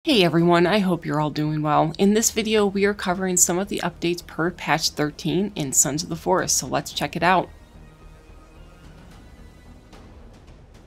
Hey everyone, I hope you're all doing well. In this video, we are covering some of the updates per patch 13 in Sons of the Forest, so let's check it out.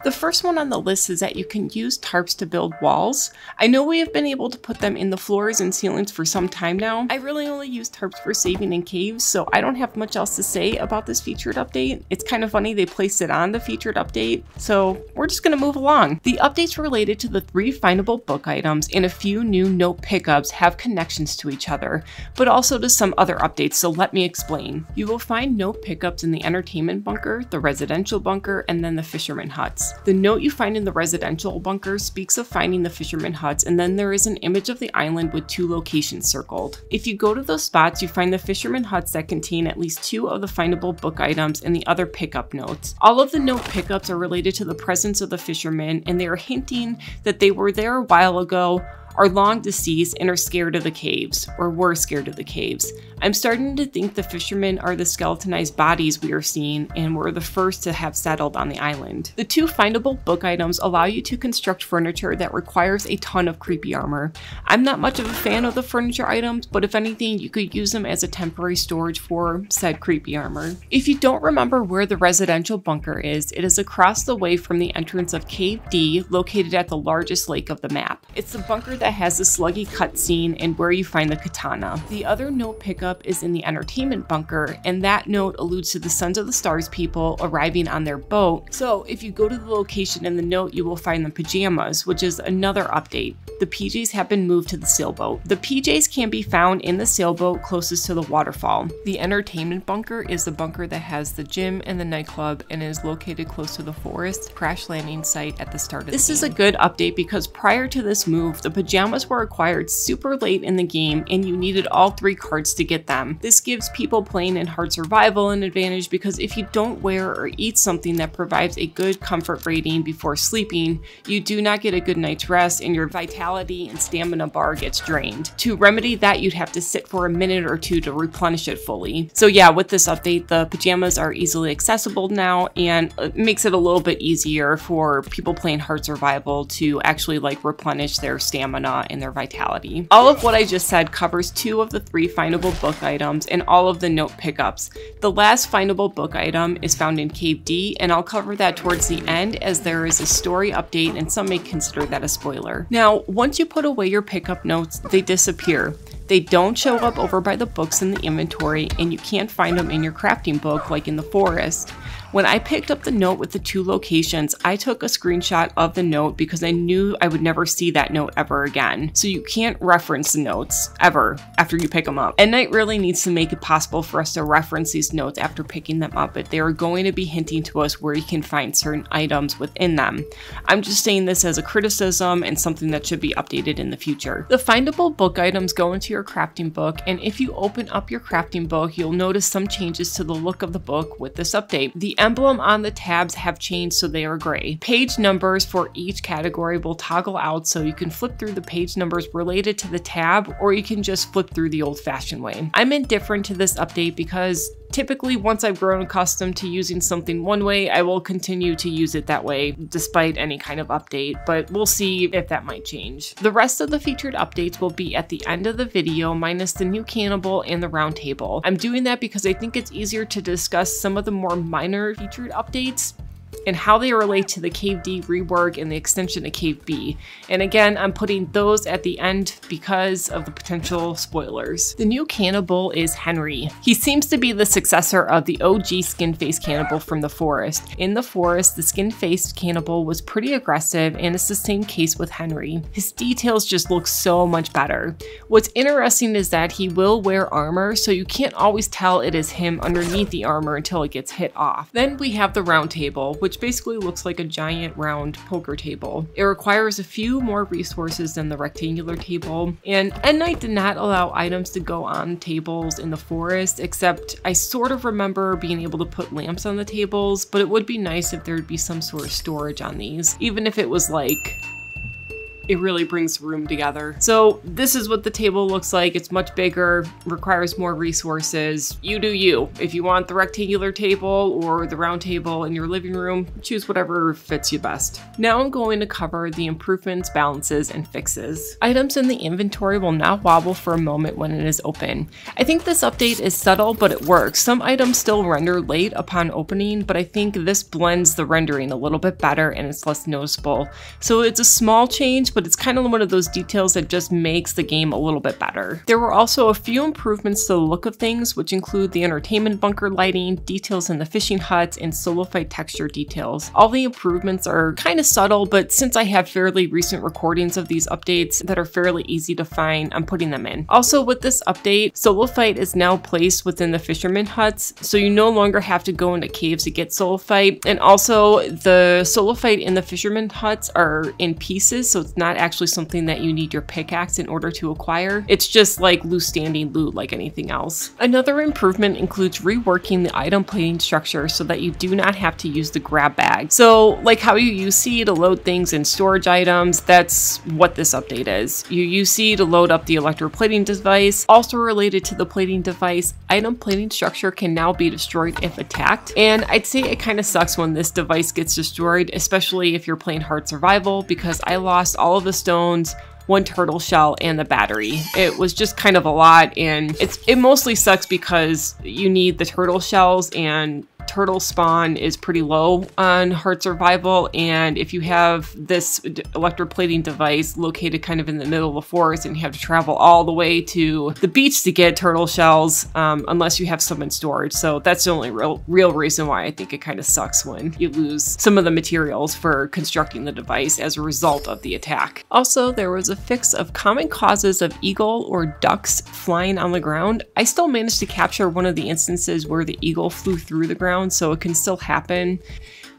The first one on the list is that you can use tarps to build walls. I know we have been able to put them in the floors and ceilings for some time now. I really only use tarps for saving in caves, so I don't have much else to say about this featured update. It's kind of funny they placed it on the featured update, so we're just gonna move along. The updates related to the 3 findable book items and a few new note pickups have connections to each other, but also to some other updates, so let me explain. You will find note pickups in the entertainment bunker, the residential bunker, and then the fisherman huts. The note you find in the residential bunker speaks of finding the fisherman huts, and then there is an image of the island with 2 locations circled. If you go to those spots, you find the fisherman huts that contain at least 2 of the findable book items and the other pickup notes. All of the note pickups are related to the presence of the fishermen, and they are hinting that they were there a while ago, are long deceased, and are scared of the caves, or were scared of the caves. I'm starting to think the fishermen are the skeletonized bodies we are seeing and were the first to have settled on the island. The 2 findable book items allow you to construct furniture that requires a ton of creepy armor. I'm not much of a fan of the furniture items, but if anything, you could use them as a temporary storage for said creepy armor. If you don't remember where the residential bunker is, it is across the way from the entrance of Cave D, located at the largest lake of the map. It's the bunker that has the sluggy cutscene and where you find the katana. The other note pickup is in the entertainment bunker, and that note alludes to the Sons of the Stars people arriving on their boat. So if you go to the location in the note, you will find the pajamas, which is another update. The PJs have been moved to the sailboat. The PJs can be found in the sailboat closest to the waterfall. The entertainment bunker is the bunker that has the gym and the nightclub and is located close to the forest crash landing site at the start of the game. This is a good update because prior to this move, the pajamas were acquired super late in the game and you needed all 3 cards to get them. This gives people playing in hard survival an advantage because if you don't wear or eat something that provides a good comfort rating before sleeping, you do not get a good night's rest and your vitality and stamina bar gets drained. To remedy that, you'd have to sit for a minute or 2 to replenish it fully. So yeah, with this update, the pajamas are easily accessible now, and it makes it a little bit easier for people playing hard survival to actually replenish their stamina and their vitality. All of what I just said covers 2 of the 3 findable book items and all of the note pickups. The last findable book item is found in Cave D, and I'll cover that towards the end as there is a story update and some may consider that a spoiler. Now, once you put away your pickup notes, they disappear. They don't show up over by the books in the inventory, and you can't find them in your crafting book like in the forest. When I picked up the note with the 2 locations, I took a screenshot of the note because I knew I would never see that note ever again. So you can't reference the notes ever after you pick them up. Endnight really needs to make it possible for us to reference these notes after picking them up, but they are going to be hinting to us where you can find certain items within them. I'm just saying this as a criticism and something that should be updated in the future. The findable book items go into your crafting book, and if you open up your crafting book, you'll notice some changes to the look of the book with this update. The emblem on the tabs have changed, so they are gray. Page numbers for each category will toggle out, so you can flip through the page numbers related to the tab, or you can just flip through the old-fashioned way. I'm indifferent to this update because typically, once I've grown accustomed to using something one way, I will continue to use it that way despite any kind of update, but we'll see if that might change. The rest of the featured updates will be at the end of the video, minus the new cannibal and the round table. I'm doing that because I think it's easier to discuss some of the more minor featured updates and how they relate to the Cave D rework and the extension to Cave B. And again, I'm putting those at the end because of the potential spoilers. The new cannibal is Henry. He seems to be the successor of the OG skin-faced cannibal from the forest. In the forest, the skin-faced cannibal was pretty aggressive, and it's the same case with Henry. His details just look so much better. What's interesting is that he will wear armor, so you can't always tell it is him underneath the armor until it gets hit off. Then we have the round table, which basically looks like a giant round poker table. It requires a few more resources than the rectangular table, and Endnight did not allow items to go on tables in the forest, except I sort of remember being able to put lamps on the tables, but it would be nice if there would be some sort of storage on these, even if it was like it really brings the room together. So this is what the table looks like. It's much bigger, requires more resources. You do you. If you want the rectangular table or the round table in your living room, choose whatever fits you best. Now I'm going to cover the improvements, balances, and fixes. Items in the inventory will not wobble for a moment when it is open. I think this update is subtle, but it works. Some items still render late upon opening, but I think this blends the rendering a little bit better and it's less noticeable. So it's a small change, but it's kind of one of those details that just makes the game a little bit better. There were also a few improvements to the look of things, which include the entertainment bunker lighting, details in the fishing huts, and Solafite texture details. All the improvements are kind of subtle, but since I have fairly recent recordings of these updates that are fairly easy to find, I'm putting them in. Also with this update, Solafite is now placed within the fisherman huts, so you no longer have to go into caves to get Solafite. And also the Solafite in the fisherman huts are in pieces, so it's not actually something that you need your pickaxe in order to acquire. It's just like loose standing loot like anything else. Another improvement includes reworking the item plating structure so that you do not have to use the grab bag. So like how you use C to load things in storage items, that's what this update is. You use C to load up the electroplating device. Also related to the plating device, item plating structure can now be destroyed if attacked. And I'd say it kind of sucks when this device gets destroyed, especially if you're playing hard survival, because I lost all of the stones, one turtle shell, and the battery. It was just kind of a lot, and it mostly sucks because you need the turtle shells, and turtle spawn is pretty low on hard survival, and if you have this electroplating device located kind of in the middle of the forest and you have to travel all the way to the beach to get turtle shells, unless you have some in storage. So that's the only real reason why I think it kind of sucks when you lose some of the materials for constructing the device as a result of the attack. Also, there was a fix of common causes of eagle or ducks flying on the ground. I still managed to capture one of the instances where the eagle flew through the ground, so it can still happen.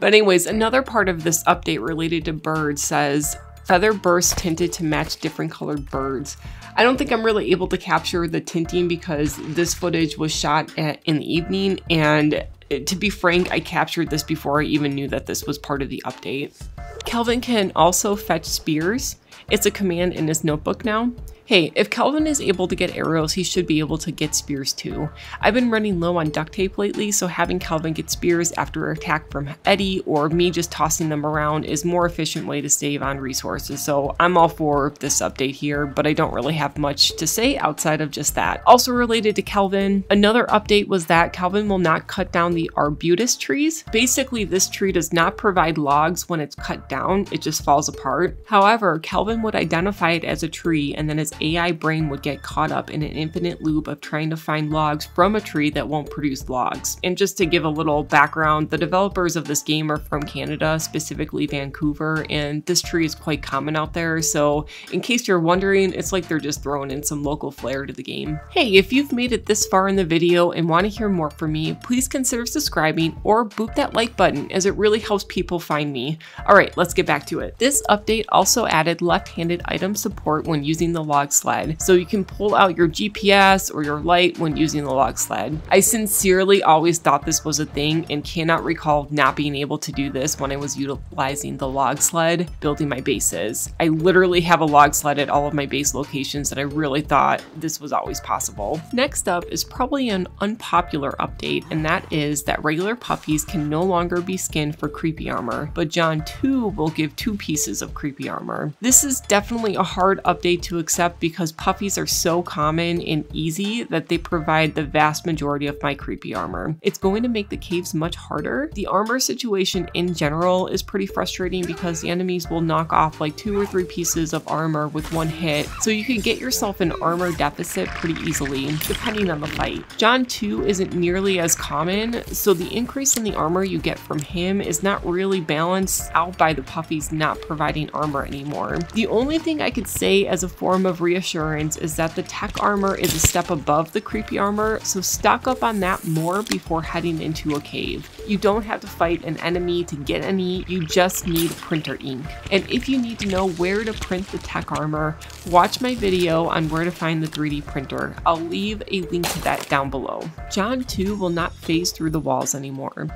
But anyways, another part of this update related to birds says feather bursts tinted to match different colored birds. I don't think I'm really able to capture the tinting because this footage was shot in the evening, and to be frank, I captured this before I even knew that this was part of the update. Kelvin can also fetch spears. It's a command in his notebook now. Hey, if Kelvin is able to get arrows, he should be able to get spears too. I've been running low on duct tape lately, so having Kelvin get spears after an attack from Eddie or me just tossing them around is a more efficient way to save on resources. So I'm all for this update here, but I don't really have much to say outside of just that. Also related to Kelvin, another update was that Kelvin will not cut down the arbutus trees. Basically, this tree does not provide logs when it's cut down, it just falls apart. However, Kelvin would identify it as a tree, and then his AI brain would get caught up in an infinite loop of trying to find logs from a tree that won't produce logs. And just to give a little background, the developers of this game are from Canada, specifically Vancouver, and this tree is quite common out there, so in case you're wondering, it's like they're just throwing in some local flair to the game. Hey, if you've made it this far in the video and want to hear more from me, please consider subscribing or boop that like button, as it really helps people find me. Alright, let's get back to it. This update also added left-handed item support when using the log sled, so you can pull out your GPS or your light when using the log sled. I sincerely always thought this was a thing and cannot recall not being able to do this when I was utilizing the log sled building my bases. I literally have a log sled at all of my base locations, and I really thought this was always possible. Next up is probably an unpopular update, and that is that regular puffies can no longer be skinned for creepy armor, but John 2 will give 2 pieces of creepy armor. This is definitely a hard update to accept because puffies are so common and easy that they provide the vast majority of my creepy armor. It's going to make the caves much harder. The armor situation in general is pretty frustrating because the enemies will knock off like 2 or 3 pieces of armor with one hit, so you can get yourself an armor deficit pretty easily, depending on the fight. John 2 isn't nearly as common, so the increase in the armor you get from him is not really balanced out by the puffies not providing armor anymore. The only thing I could say as a form of reassurance is that the tech armor is a step above the creepy armor, so stock up on that more before heading into a cave. You don't have to fight an enemy to get any, you just need printer ink. And if you need to know where to print the tech armor, watch my video on where to find the 3D printer. I'll leave a link to that down below. John 2 will not phase through the walls anymore.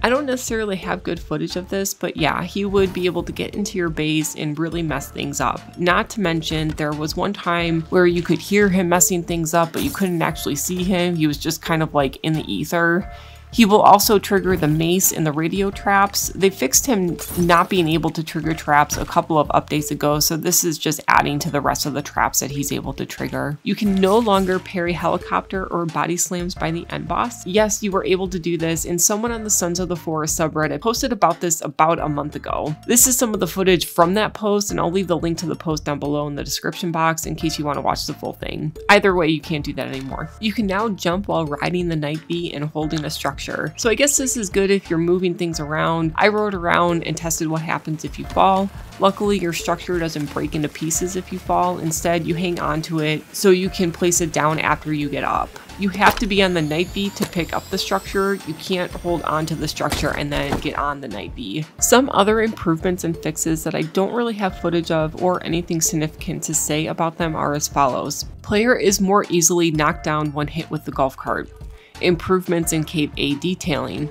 I don't necessarily have good footage of this, but yeah, he would be able to get into your base and really mess things up. Not to mention, there was one time where you could hear him messing things up, but you couldn't actually see him. He was just kind of like in the ether. He will also trigger the mace and the radio traps. They fixed him not being able to trigger traps a couple of updates ago, so this is just adding to the rest of the traps that he's able to trigger. You can no longer parry helicopter or body slams by the end boss. Yes, you were able to do this, and someone on the Sons of the Forest subreddit posted about this about a month ago. This is some of the footage from that post, and I'll leave the link to the post down below in the description box in case you want to watch the full thing. Either way, you can't do that anymore. You can now jump while riding the Night Bee and holding a structure. So I guess this is good if you're moving things around. I rode around and tested what happens if you fall. Luckily, your structure doesn't break into pieces if you fall. Instead, you hang on to it so you can place it down after you get up. You have to be on the Night Bee to pick up the structure. You can't hold on to the structure and then get on the Night Bee. Some other improvements and fixes that I don't really have footage of or anything significant to say about them are as follows. Player is more easily knocked down when hit with the golf cart. Improvements in Cave A detailing.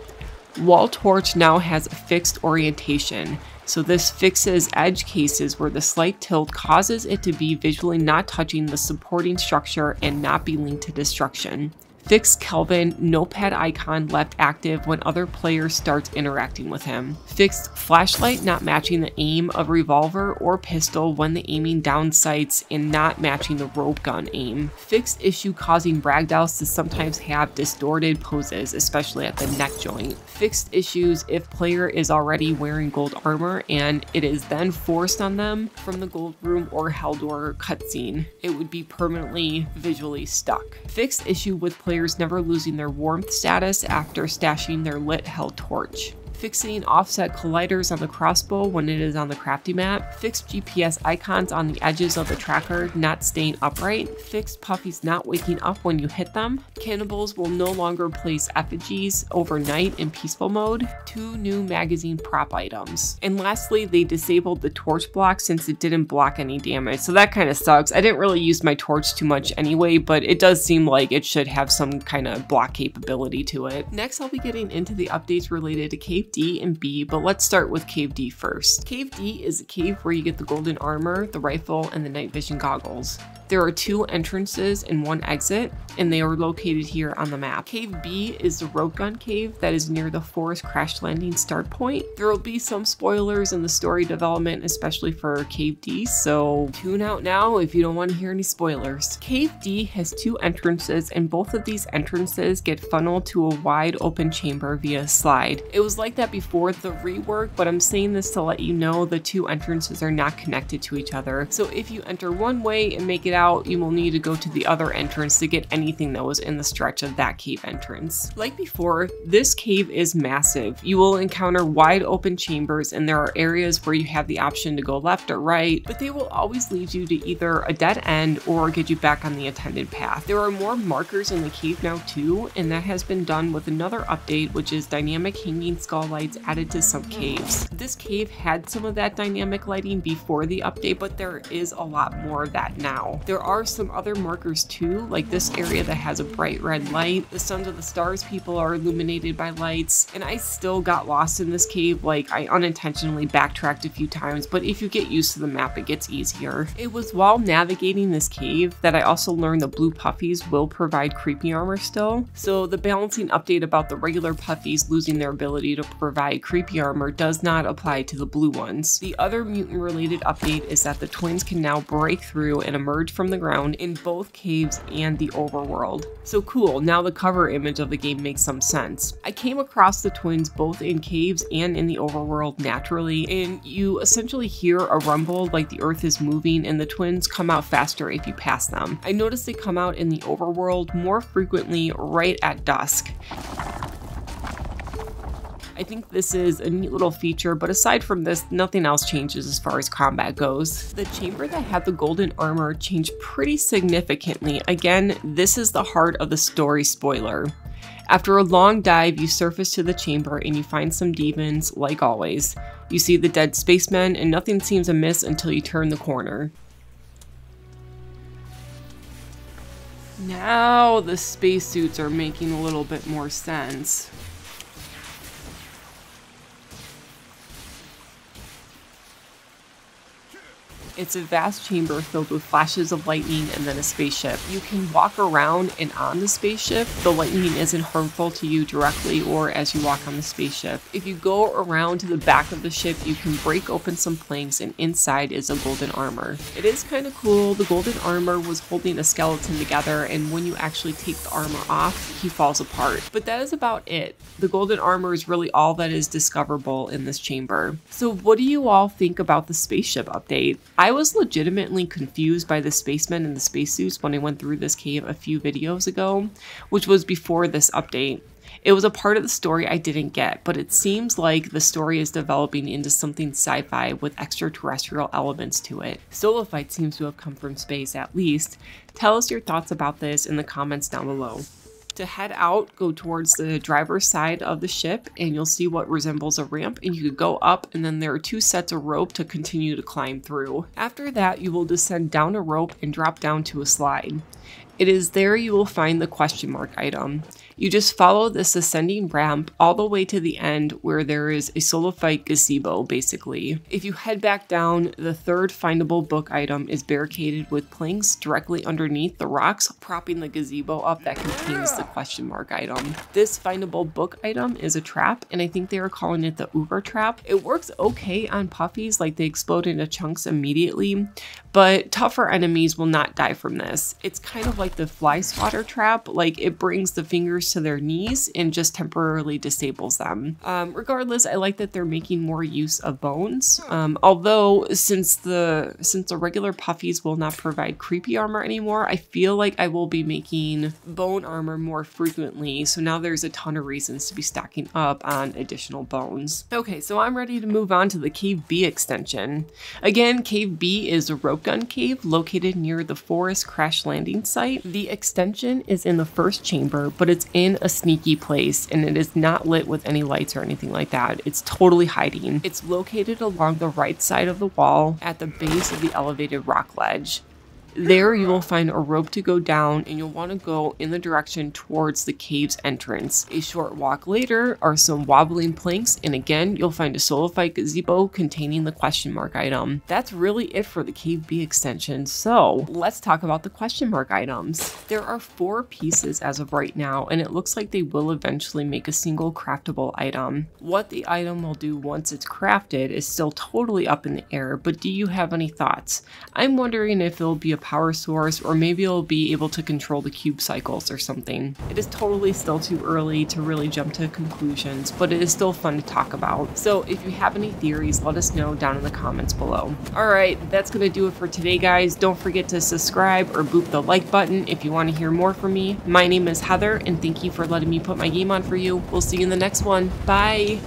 Wall torch now has a fixed orientation, so this fixes edge cases where the slight tilt causes it to be visually not touching the supporting structure and not be linked to destruction. Fixed Kelvin notepad icon left active when other players start interacting with him. Fixed flashlight not matching the aim of revolver or pistol when the aiming down sights and not matching the rope gun aim. Fixed issue causing ragdolls to sometimes have distorted poses, especially at the neck joint. Fixed issues if player is already wearing gold armor and it is then forced on them from the gold room or Haldor cutscene. It would be permanently visually stuck. Fixed issue with players never losing their warmth status after stashing their lit held torch. Fixing offset colliders on the crossbow when it is on the crafty map. Fixed GPS icons on the edges of the tracker not staying upright. Fixed Puffies not waking up when you hit them. Cannibals will no longer place effigies overnight in peaceful mode. 2 new magazine prop items. And lastly, they disabled the torch block since it didn't block any damage, so that kind of sucks. I didn't really use my torch too much anyway, but it does seem like it should have some kind of block capability to it. Next, I'll be getting into the updates related to Cave D and B, but let's start with Cave D first. Cave D is a cave where you get the golden armor, the rifle, and the night vision goggles. There are 2 entrances and 1 exit, and they are located here on the map. Cave B is the rope gun cave that is near the forest crash landing start point. There will be some spoilers in the story development, especially for Cave D, so tune out now if you don't want to hear any spoilers. Cave D has 2 entrances, and both of these entrances get funneled to a wide open chamber via a slide. It was like that before the rework, but I'm saying this to let you know the 2 entrances are not connected to each other. So if you enter one way and make it out, you will need to go to the other entrance to get anything that was in the stretch of that cave entrance. Like before, this cave is massive. You will encounter wide open chambers, and there are areas where you have the option to go left or right, but they will always lead you to either a dead end or get you back on the intended path. There are more markers in the cave now too, and that has been done with another update, which is dynamic hanging skull lights added to some caves. This cave had some of that dynamic lighting before the update, but there is a lot more of that now. There are some other markers too, like this area that has a bright red light. The Sons of the Stars people are illuminated by lights, and I still got lost in this cave. Like, I unintentionally backtracked a few times, but if you get used to the map, it gets easier. It was while navigating this cave that I also learned the blue Puffies will provide creepy armor still. So the balancing update about the regular Puffies losing their ability to provide creepy armor does not apply to the blue ones. The other mutant related update is that the twins can now break through and emerge from the ground in both caves and the overworld. So cool, now the cover image of the game makes some sense. I came across the twins both in caves and in the overworld naturally, and you essentially hear a rumble like the earth is moving, and the twins come out faster if you pass them. I noticed they come out in the overworld more frequently right at dusk. I think this is a neat little feature, but aside from this, nothing else changes as far as combat goes. The chamber that had the golden armor changed pretty significantly. Again, this is the heart of the story spoiler. After a long dive, you surface to the chamber and you find some demons, like always. You see the dead spacemen, and nothing seems amiss until you turn the corner. Now the spacesuits are making a little bit more sense. It's a vast chamber filled with flashes of lightning and then a spaceship. You can walk around and on the spaceship. The lightning isn't harmful to you directly or as you walk on the spaceship. If you go around to the back of the ship, you can break open some planks and inside is a golden armor. It is kind of cool. The golden armor was holding a skeleton together, and when you actually take the armor off, he falls apart. But that is about it. The golden armor is really all that is discoverable in this chamber. So what do you all think about the spaceship update? I was legitimately confused by the spacemen and the spacesuits when I went through this cave a few videos ago, which was before this update. It was a part of the story I didn't get, but it seems like the story is developing into something sci-fi with extraterrestrial elements to it. Solafite seems to have come from space at least. Tell us your thoughts about this in the comments down below. To head out, go towards the driver's side of the ship and you'll see what resembles a ramp, and you could go up and then there are 2 sets of rope to continue to climb through. After that, you will descend down a rope and drop down to a slide. It is there you will find the question mark item. You just follow this ascending ramp all the way to the end where there is a Solafite gazebo, basically. If you head back down, the 3rd findable book item is barricaded with planks directly underneath the rocks, propping the gazebo up that contains the question mark item. This findable book item is a trap, and I think they are calling it the Uber trap. It works okay on Puffies, like they explode into chunks immediately, but tougher enemies will not die from this. It's kind of like the fly swatter trap, like it brings the fingers to their knees and just temporarily disables them. Regardless, I like that they're making more use of bones. Although since the regular Puffies will not provide creepy armor anymore, I feel like I will be making bone armor more frequently. So now there's a ton of reasons to be stocking up on additional bones. Okay, so I'm ready to move on to the Cave B extension. Again, Cave B is a rope gun cave located near the forest crash landing site. The extension is in the first chamber, but it's in a sneaky place and it is not lit with any lights or anything like that. It's totally hiding. It's located along the right side of the wall at the base of the elevated rock ledge. There you will find a rope to go down, and you'll want to go in the direction towards the cave's entrance. A short walk later are some wobbling planks, and again you'll find a Solafite gazebo containing the question mark item. That's really it for the Cave B extension, so let's talk about the question mark items. There are 4 pieces as of right now, and it looks like they will eventually make a single craftable item. What the item will do once it's crafted is still totally up in the air, but do you have any thoughts? I'm wondering if it'll be a power source, or maybe it'll be able to control the cube cycles or something. It is totally still too early to really jump to conclusions, but it is still fun to talk about. So if you have any theories, let us know down in the comments below. Alright, that's gonna do it for today, guys. Don't forget to subscribe or boop the like button if you want to hear more from me. My name is Heather, and thank you for letting me put my game on for you. We'll see you in the next one. Bye!